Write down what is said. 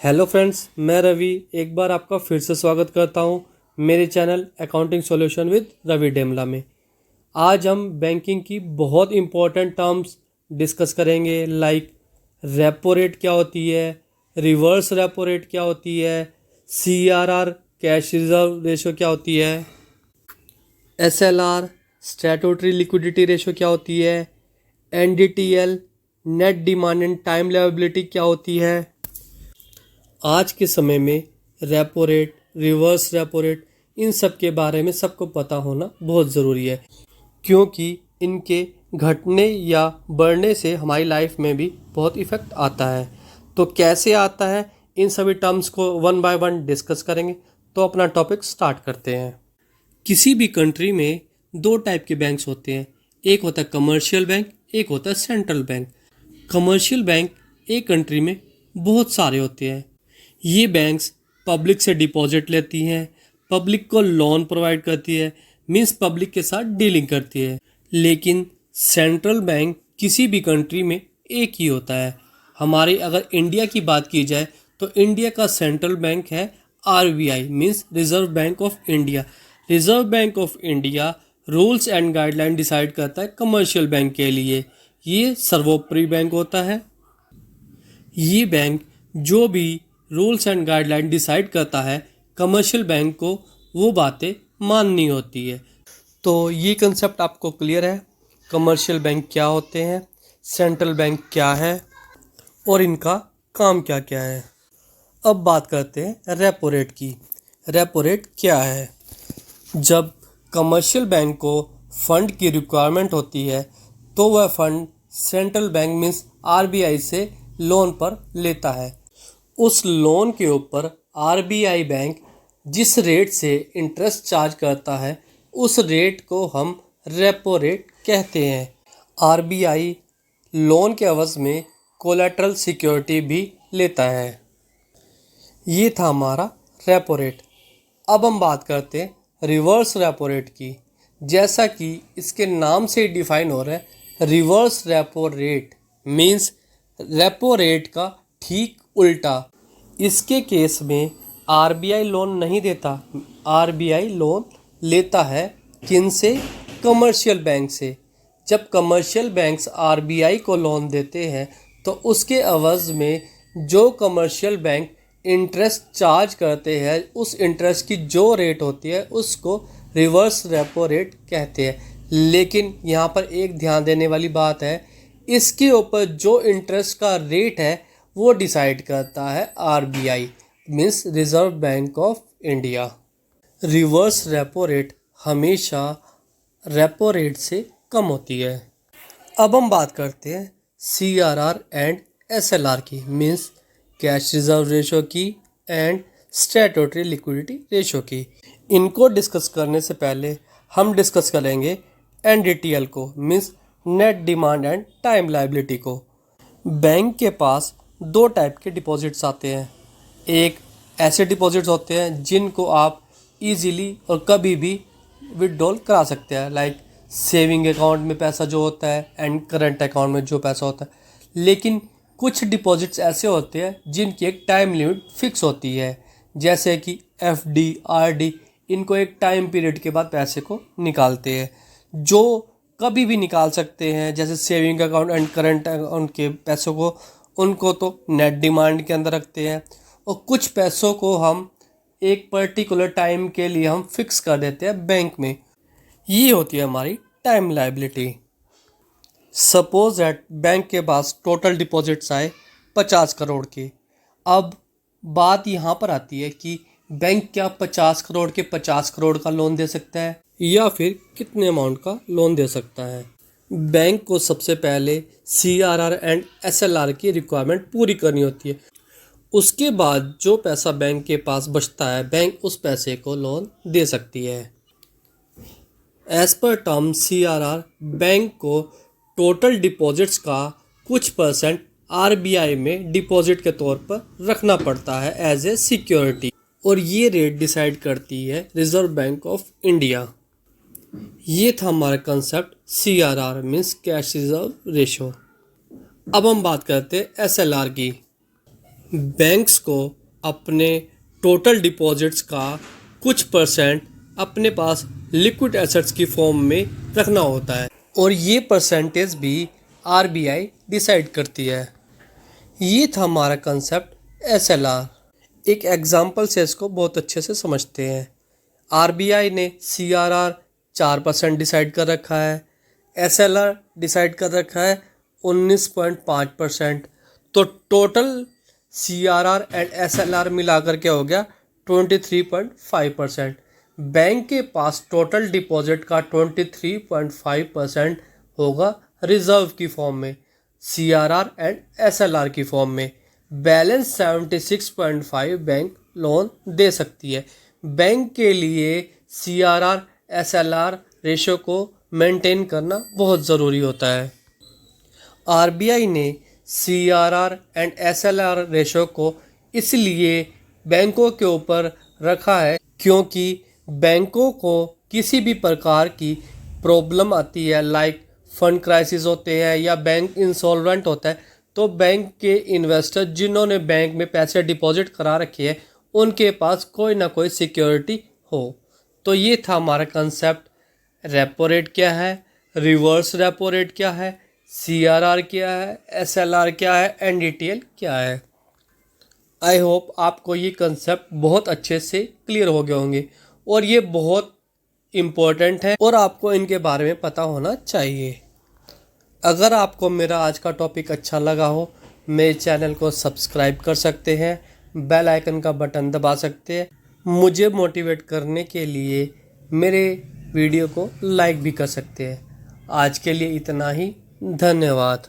Hello friends, मैं रवि एक बार आपका फिर से स्वागत करता हूँ मेरे channel accounting solution with Ravi Demla में। आज हम बैंकिंग की बहुत इंपॉर्टेंट टर्म्स डिस्कस करेंगे, लाइक रेपो रेट क्या होती है, रिवर्स रेपो रेट क्या होती है, CRR कैश रिजर्व रेशो क्या होती है, SLR स्टैट्यूटरी लिक्विडिटी रेशो क्या होती है, NDTL net demand and time liability क्या होती है। आज के समय में repo rate, reverse repo rate, इन सब के बारे में सबको पता होना बहुत ज़रूरी है, क्योंकि इनके घटने या बढ़ने से हमारी लाइफ में भी बहुत इफ़ेक्ट आता है। तो कैसे आता है, इन सभी टर्म्स को वन बाय वन डिस्कस करेंगे। तो अपना टॉपिक स्टार्ट करते हैं। किसी भी कंट्री में दो टाइप के बैंक्स होते हैं, एक होता है कमर्शियल बैंक, एक होता है सेंट्रल बैंक। कमर्शियल बैंक एक कंट्री में बहुत सारे होते हैं। ये बैंक्स पब्लिक से डिपॉजिट लेती हैं, पब्लिक को लोन प्रोवाइड करती है, मीन्स पब्लिक के साथ डीलिंग करती है। लेकिन सेंट्रल बैंक किसी भी कंट्री में एक ही होता है। हमारे अगर इंडिया की बात की जाए तो इंडिया का सेंट्रल बैंक है RBI, means reserve bank of India. Reserve bank of India rules and guideline decide करता है कमर्शियल बैंक के लिए। ये सर्वोपरि बैंक होता है। ये बैंक जो भी रूल्स एंड गाइडलाइन डिसाइड करता है, कमर्शियल बैंक को वो बातें माननी होती है। तो ये कंसेप्ट आपको क्लियर है, कमर्शियल बैंक क्या होते हैं, सेंट्रल बैंक क्या है और इनका काम क्या क्या है। अब बात करते हैं रेपो रेट की। रेपो रेट क्या है? जब कमर्शियल बैंक को फंड की रिक्वायरमेंट होती है तो वह fund central bank means RBI से लोन पर लेता है। उस लोन के ऊपर RBI बैंक जिस रेट से इंटरेस्ट चार्ज करता है, उस रेट को हम रेपो रेट कहते हैं। RBI लोन के एवज में कोलैटरल सिक्योरिटी भी लेता है। ये था हमारा रेपो रेट। अब हम बात करते हैं रिवर्स रेपो रेट की। जैसा कि इसके नाम से डिफाइन हो रहा है, reverse repo rate means repo rate का ठीक उल्टा। इसके केस में RBI लोन नहीं देता, RBI लोन लेता है किन से? कमर्शियल बैंक से। जब कमर्शियल बैंक्स RBI को लोन देते हैं तो उसके एवज में जो कमर्शियल बैंक इंटरेस्ट चार्ज करते हैं, उस इंटरेस्ट की जो रेट होती है उसको रिवर्स रेपो रेट कहते हैं। लेकिन यहाँ पर एक ध्यान देने वाली बात है, इसके ऊपर जो इंटरेस्ट का रेट है वो डिसाइड करता है RBI means reserve bank of India. Reverse repo rate हमेशा रेपो रेट से कम होती है। अब हम बात करते हैं CRR एंड SLR की, मीन्स कैश रिजर्व रेशो की एंड स्टैट्यूटरी लिक्विडिटी रेशो की। इनको डिस्कस करने से पहले हम डिस्कस करेंगे NDTL को, means net demand and time liability को। बैंक के पास दो टाइप के डिपॉजिट्स आते हैं। एक ऐसे डिपॉजिट्स होते हैं जिनको आप इजीली और कभी भी विड्रॉल करा सकते हैं, लाइक सेविंग अकाउंट में पैसा जो होता है एंड करंट अकाउंट में जो पैसा होता है। लेकिन कुछ डिपॉजिट्स ऐसे होते हैं जिनकी एक टाइम लिमिट फिक्स होती है, जैसे कि FD, RD। इनको एक टाइम पीरियड के बाद पैसे को निकालते हैं, जो कभी भी निकाल सकते हैं। जैसे saving account and current account के पैसों को, उनको तो नेट डिमांड के अंदर रखते हैं, और कुछ पैसों को हम एक पर्टिकुलर टाइम के लिए हम फिक्स कर देते हैं बैंक में। ये होती है हमारी time liability. Suppose that bank के पास टोटल डिपॉजिट्स आए 50 करोड़ के। अब बात यहाँ पर आती है कि बैंक क्या 50 करोड़ के 50 करोड़ का लोन दे सकता है या फिर कितने अमाउंट का लोन दे सकता है। बैंक को सबसे पहले CRR एंड SLR की रिक्वायरमेंट पूरी करनी होती है। उसके बाद जो पैसा बैंक के पास बचता है, बैंक उस पैसे को लोन दे सकती है। As per term CRR bank को टोटल डिपॉजिट्स का कुछ परसेंट RBI में डिपॉजिट के तौर पर रखना पड़ता है एज ए सिक्योरिटी, और ये रेट डिसाइड करती है रिजर्व बैंक ऑफ इंडिया। ये था हमारा concept CRR means cash reserve ratio. अब हम बात करते हैं SLR की, बैंक्स को अपने टोटल डिपॉजिट्स का कुछ परसेंट अपने पास लिक्विड एसेट्स की फॉर्म में रखना होता है और ये परसेंटेज भी आरबीआई डिसाइड करती है। ये था हमारा कंसेप्ट एसएलआर। एक एग्जांपल से इसको बहुत अच्छे से समझते हैं। आरबीआई ने सीआरआर 4% डिसाइड कर रखा है, एसएलआर डिसाइड कर रखा है 19.5%। तो टोटल सीआरआर एंड एसएलआर मिलाकर के हो गया 23.5%। बैंक के पास टोटल डिपॉजिट का 23.5% होगा रिजर्व की फॉर्म में, सीआरआर एंड एसएलआर की फॉर्म में। बैलेंस 76.5 बैंक लोन दे सकती है। बैंक के लिए सीआरआर एसएलआर रेशो को मेंटेन करना बहुत ज़रूरी होता है। आरबीआई ने सीआरआर एंड एसएलआर रेशो को इसलिए बैंकों के ऊपर रखा है क्योंकि बैंकों को किसी भी प्रकार की प्रॉब्लम आती है, लाइक फंड क्राइसिस होते हैं या बैंक इंसॉल्वेंट होता है, तो बैंक के इन्वेस्टर जिन्होंने बैंक में पैसे डिपॉजिट करा रखे हैं उनके पास कोई ना कोई सिक्योरिटी हो। तो ये था हमारा कंसेप्ट। रेपो रेट क्या है, रिवर्स रेपो रेट क्या है, सीआरआर क्या है, एसएलआर क्या है, एनडीटीएल क्या है। आई होप आपको ये कंसेप्ट बहुत अच्छे से क्लियर हो गए होंगे और ये बहुत इम्पोर्टेंट है और आपको इनके बारे में पता होना चाहिए। अगर आपको मेरा आज का टॉपिक अच्छा लगा हो, मेरे चैनल को सब्सक्राइब कर सकते हैं, बेल आइकन का बटन दबा सकते हैं। मुझे मोटिवेट करने के लिए मेरे वीडियो को लाइक भी कर सकते हैं। आज के लिए इतना ही, धन्यवाद।